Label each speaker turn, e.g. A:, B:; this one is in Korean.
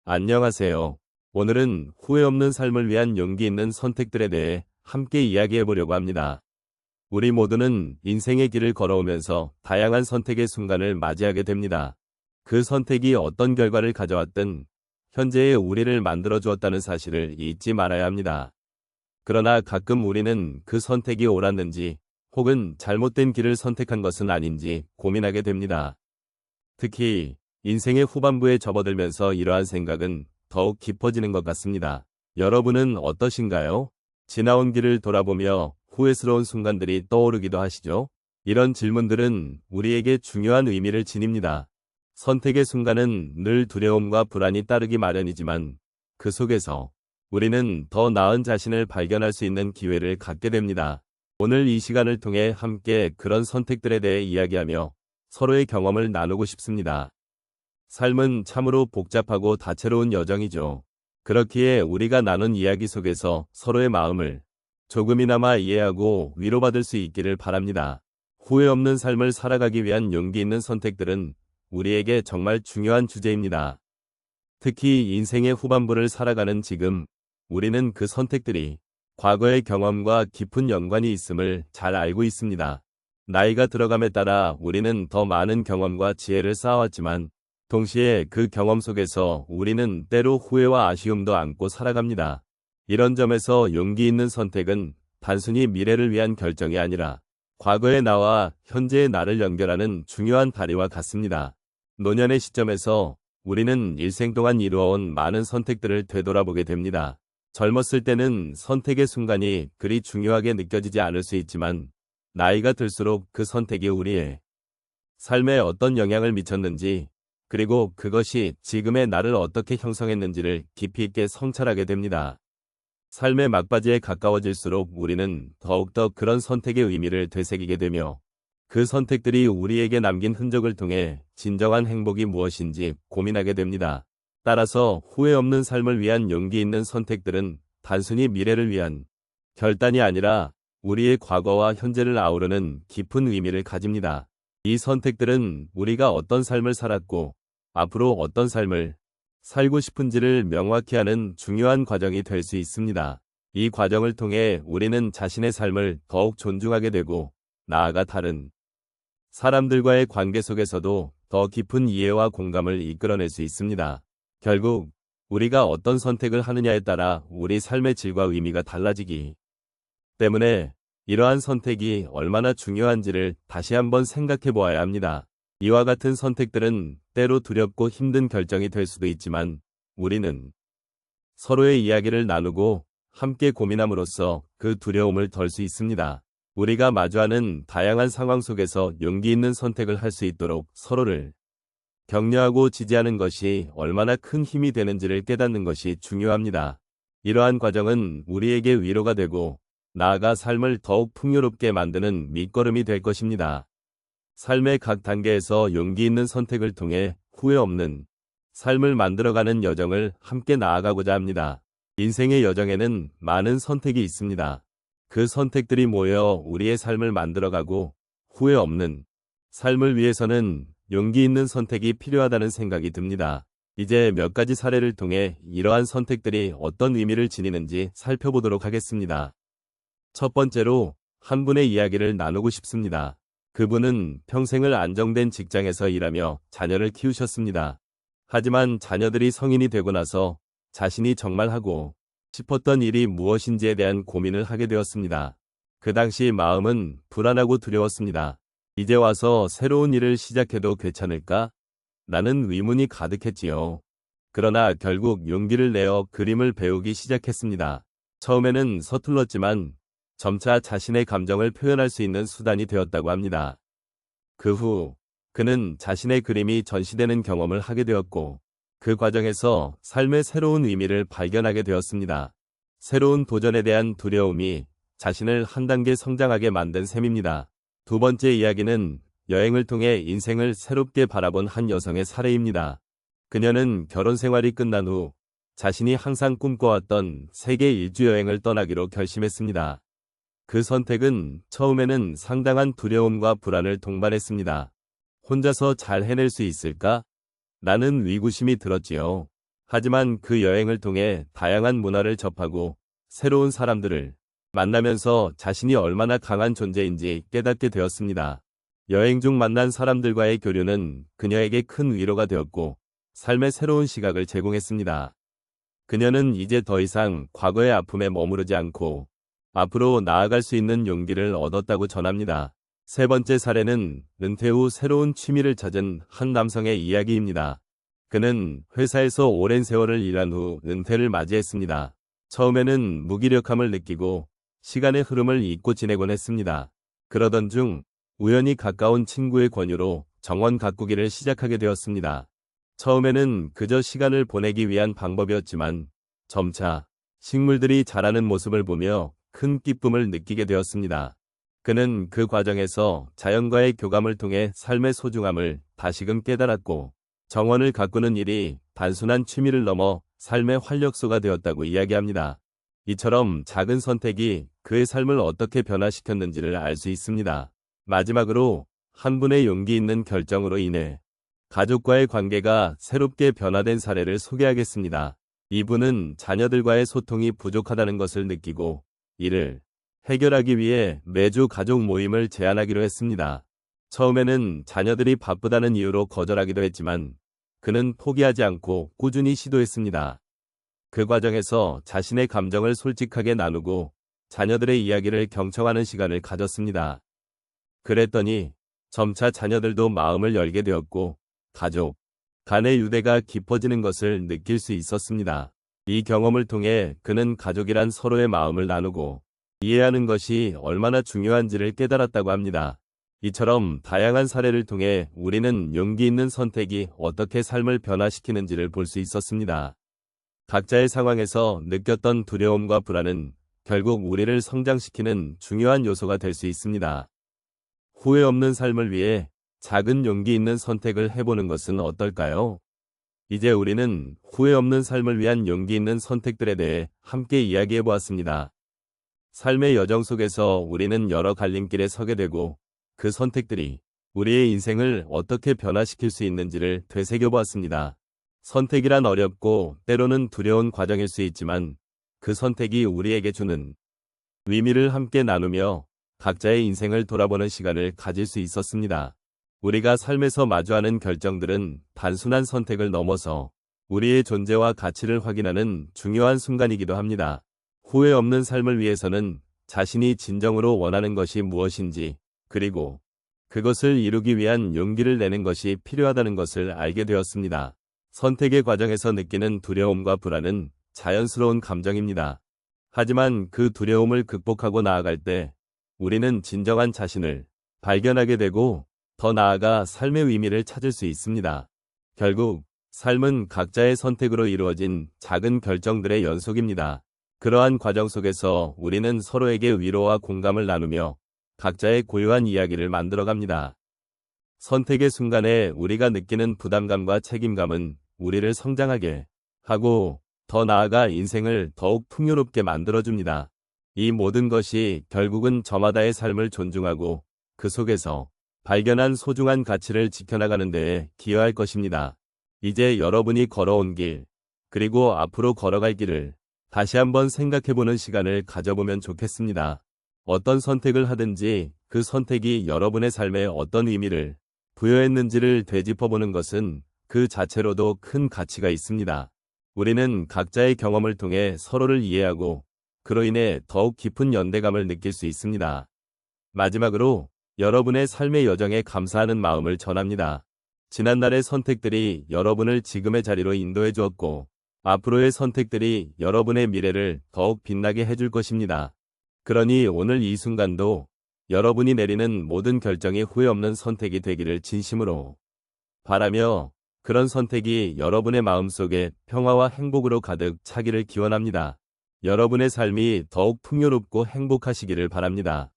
A: 안녕하세요. 오늘은 후회 없는 삶을 위한 용기 있는 선택들에 대해 함께 이야기해 보려고 합니다. 우리 모두는 인생의 길을 걸어오면서 다양한 선택의 순간을 맞이하게 됩니다. 그 선택이 어떤 결과를 가져왔든 현재의 우리를 만들어 주었다는 사실을 잊지 말아야 합니다. 그러나 가끔 우리는 그 선택이 옳았는지 혹은 잘못된 길을 선택한 것은 아닌지 고민하게 됩니다. 특히 인생의 후반부에 접어들면서 이러한 생각은 더욱 깊어지는 것 같습니다. 여러분은 어떠신가요? 지나온 길을 돌아보며 후회스러운 순간들이 떠오르기도 하시죠? 이런 질문들은 우리에게 중요한 의미를 지닙니다. 선택의 순간은 늘 두려움과 불안이 따르기 마련이지만 그 속에서 우리는 더 나은 자신을 발견할 수 있는 기회를 갖게 됩니다. 오늘 이 시간을 통해 함께 그런 선택들에 대해 이야기하며 서로의 경험을 나누고 싶습니다. 삶은 참으로 복잡하고 다채로운 여정이죠. 그렇기에 우리가 나눈 이야기 속에서 서로의 마음을 조금이나마 이해하고 위로받을 수 있기를 바랍니다. 후회 없는 삶을 살아가기 위한 용기 있는 선택들은 우리에게 정말 중요한 주제입니다. 특히 인생의 후반부를 살아가는 지금, 우리는 그 선택들이 과거의 경험과 깊은 연관이 있음을 잘 알고 있습니다. 나이가 들어감에 따라 우리는 더 많은 경험과 지혜를 쌓아왔지만 동시에 그 경험 속에서 우리는 때로 후회와 아쉬움도 안고 살아갑니다. 이런 점에서 용기 있는 선택은 단순히 미래를 위한 결정이 아니라 과거의 나와 현재의 나를 연결하는 중요한 다리와 같습니다. 노년의 시점에서 우리는 일생 동안 이루어온 많은 선택들을 되돌아보게 됩니다. 젊었을 때는 선택의 순간이 그리 중요하게 느껴지지 않을 수 있지만 나이가 들수록 그 선택이 우리의 삶에 어떤 영향을 미쳤는지 그리고 그것이 지금의 나를 어떻게 형성했는지를 깊이 있게 성찰하게 됩니다. 삶의 막바지에 가까워질수록 우리는 더욱더 그런 선택의 의미를 되새기게 되며 그 선택들이 우리에게 남긴 흔적을 통해 진정한 행복이 무엇인지 고민하게 됩니다. 따라서 후회 없는 삶을 위한 용기 있는 선택들은 단순히 미래를 위한 결단이 아니라 우리의 과거와 현재를 아우르는 깊은 의미를 가집니다. 이 선택들은 우리가 어떤 삶을 살았고 앞으로 어떤 삶을 살고 싶은지를 명확히 하는 중요한 과정이 될 수 있습니다. 이 과정을 통해 우리는 자신의 삶을 더욱 존중하게 되고 나아가 다른 사람들과의 관계 속에서도 더 깊은 이해와 공감을 이끌어낼 수 있습니다. 결국 우리가 어떤 선택을 하느냐에 따라 우리 삶의 질과 의미가 달라지기 때문에 이러한 선택이 얼마나 중요한지를 다시 한번 생각해 보아야 합니다. 이와 같은 선택들은 때로 두렵고 힘든 결정이 될 수도 있지만 우리는 서로의 이야기를 나누고 함께 고민함으로써 그 두려움을 덜 수 있습니다. 우리가 마주하는 다양한 상황 속에서 용기 있는 선택을 할 수 있도록 서로를 격려하고 지지하는 것이 얼마나 큰 힘이 되는지를 깨닫는 것이 중요합니다. 이러한 과정은 우리에게 위로가 되고 나아가 삶을 더욱 풍요롭게 만드는 밑거름이 될 것입니다. 삶의 각 단계에서 용기 있는 선택을 통해 후회 없는 삶을 만들어가는 여정을 함께 나아가고자 합니다. 인생의 여정에는 많은 선택이 있습니다. 그 선택들이 모여 우리의 삶을 만들어가고 후회 없는 삶을 위해서는 용기 있는 선택이 필요하다는 생각이 듭니다. 이제 몇 가지 사례를 통해 이러한 선택들이 어떤 의미를 지니는지 살펴보도록 하겠습니다. 첫 번째로 한 분의 이야기를 나누고 싶습니다. 그분은 평생을 안정된 직장에서 일하며 자녀를 키우셨습니다. 하지만 자녀들이 성인이 되고 나서 자신이 정말 하고 싶었던 일이 무엇인지에 대한 고민을 하게 되었습니다. 그 당시 마음은 불안하고 두려웠습니다. 이제 와서 새로운 일을 시작해도 괜찮을까? 라는 의문이 가득했지요. 그러나 결국 용기를 내어 그림을 배우기 시작했습니다. 처음에는 서툴렀지만 점차 자신의 감정을 표현할 수 있는 수단이 되었다고 합니다. 그 후 그는 자신의 그림이 전시되는 경험을 하게 되었고 그 과정에서 삶의 새로운 의미를 발견하게 되었습니다. 새로운 도전에 대한 두려움이 자신을 한 단계 성장하게 만든 셈입니다. 두 번째 이야기는 여행을 통해 인생을 새롭게 바라본 한 여성의 사례입니다. 그녀는 결혼 생활이 끝난 후 자신이 항상 꿈꿔왔던 세계 일주 여행을 떠나기로 결심했습니다. 그 선택은 처음에는 상당한 두려움과 불안을 동반했습니다. 혼자서 잘 해낼 수 있을까? 라는 의구심이 들었지요. 하지만 그 여행을 통해 다양한 문화를 접하고 새로운 사람들을 만나면서 자신이 얼마나 강한 존재인지 깨닫게 되었습니다. 여행 중 만난 사람들과의 교류는 그녀에게 큰 위로가 되었고 삶의 새로운 시각을 제공했습니다. 그녀는 이제 더 이상 과거의 아픔에 머무르지 않고 앞으로 나아갈 수 있는 용기를 얻었다고 전합니다. 세 번째 사례는 은퇴 후 새로운 취미를 찾은 한 남성의 이야기입니다. 그는 회사에서 오랜 세월을 일한 후 은퇴를 맞이했습니다. 처음에는 무기력함을 느끼고 시간의 흐름을 잊고 지내곤 했습니다. 그러던 중 우연히 가까운 친구의 권유로 정원 가꾸기를 시작하게 되었습니다. 처음에는 그저 시간을 보내기 위한 방법이었지만 점차 식물들이 자라는 모습을 보며 큰 기쁨을 느끼게 되었습니다. 그는 그 과정에서 자연과의 교감을 통해 삶의 소중함을 다시금 깨달았고 정원을 가꾸는 일이 단순한 취미를 넘어 삶의 활력소가 되었다고 이야기합니다. 이처럼 작은 선택이 그의 삶을 어떻게 변화시켰는지를 알 수 있습니다. 마지막으로 한 분의 용기 있는 결정으로 인해 가족과의 관계가 새롭게 변화된 사례를 소개하겠습니다. 이분은 자녀들과의 소통이 부족하다는 것을 느끼고 이를 해결하기 위해 매주 가족 모임을 제안하기로 했습니다. 처음에는 자녀들이 바쁘다는 이유로 거절하기도 했지만 그는 포기하지 않고 꾸준히 시도했습니다. 그 과정에서 자신의 감정을 솔직하게 나누고 자녀들의 이야기를 경청하는 시간을 가졌습니다. 그랬더니 점차 자녀들도 마음을 열게 되었고 가족 간의 유대가 깊어지는 것을 느낄 수 있었습니다. 이 경험을 통해 그는 가족이란 서로의 마음을 나누고 이해하는 것이 얼마나 중요한지를 깨달았다고 합니다. 이처럼 다양한 사례를 통해 우리는 용기 있는 선택이 어떻게 삶을 변화시키는지를 볼 수 있었습니다. 각자의 상황에서 느꼈던 두려움과 불안은 결국 우리를 성장시키는 중요한 요소가 될 수 있습니다. 후회 없는 삶을 위해 작은 용기 있는 선택을 해보는 것은 어떨까요? 이제 우리는 후회 없는 삶을 위한 용기 있는 선택들에 대해 함께 이야기해 보았습니다. 삶의 여정 속에서 우리는 여러 갈림길에 서게 되고 그 선택들이 우리의 인생을 어떻게 변화시킬 수 있는지를 되새겨 보았습니다. 선택이란 어렵고 때로는 두려운 과정일 수 있지만 그 선택이 우리에게 주는 의미를 함께 나누며 각자의 인생을 돌아보는 시간을 가질 수 있었습니다. 우리가 삶에서 마주하는 결정들은 단순한 선택을 넘어서 우리의 존재와 가치를 확인하는 중요한 순간이기도 합니다. 후회 없는 삶을 위해서는 자신이 진정으로 원하는 것이 무엇인지 그리고 그것을 이루기 위한 용기를 내는 것이 필요하다는 것을 알게 되었습니다. 선택의 과정에서 느끼는 두려움과 불안은 자연스러운 감정입니다. 하지만 그 두려움을 극복하고 나아갈 때 우리는 진정한 자신을 발견하게 되고 더 나아가 삶의 의미를 찾을 수 있습니다. 결국 삶은 각자의 선택으로 이루어진 작은 결정들의 연속입니다. 그러한 과정 속에서 우리는 서로에게 위로와 공감을 나누며 각자의 고유한 이야기를 만들어갑니다. 선택의 순간에 우리가 느끼는 부담감과 책임감은 우리를 성장하게 하고 더 나아가 인생을 더욱 풍요롭게 만들어줍니다. 이 모든 것이 결국은 저마다의 삶을 존중하고 그 속에서 발견한 소중한 가치를 지켜나가는 데에 기여할 것입니다. 이제 여러분이 걸어온 길, 그리고 앞으로 걸어갈 길을 다시 한번 생각해보는 시간을 가져보면 좋겠습니다. 어떤 선택을 하든지 그 선택이 여러분의 삶에 어떤 의미를 부여했는지를 되짚어보는 것은 그 자체로도 큰 가치가 있습니다. 우리는 각자의 경험을 통해 서로를 이해하고 그로 인해 더욱 깊은 연대감을 느낄 수 있습니다. 마지막으로 여러분의 삶의 여정에 감사하는 마음을 전합니다. 지난날의 선택들이 여러분을 지금의 자리로 인도해 주었고 앞으로의 선택들이 여러분의 미래를 더욱 빛나게 해줄 것입니다. 그러니 오늘 이 순간도 여러분이 내리는 모든 결정이 후회 없는 선택이 되기를 진심으로 바라며 그런 선택이 여러분의 마음속에 평화와 행복으로 가득 차기를 기원합니다. 여러분의 삶이 더욱 풍요롭고 행복하시기를 바랍니다.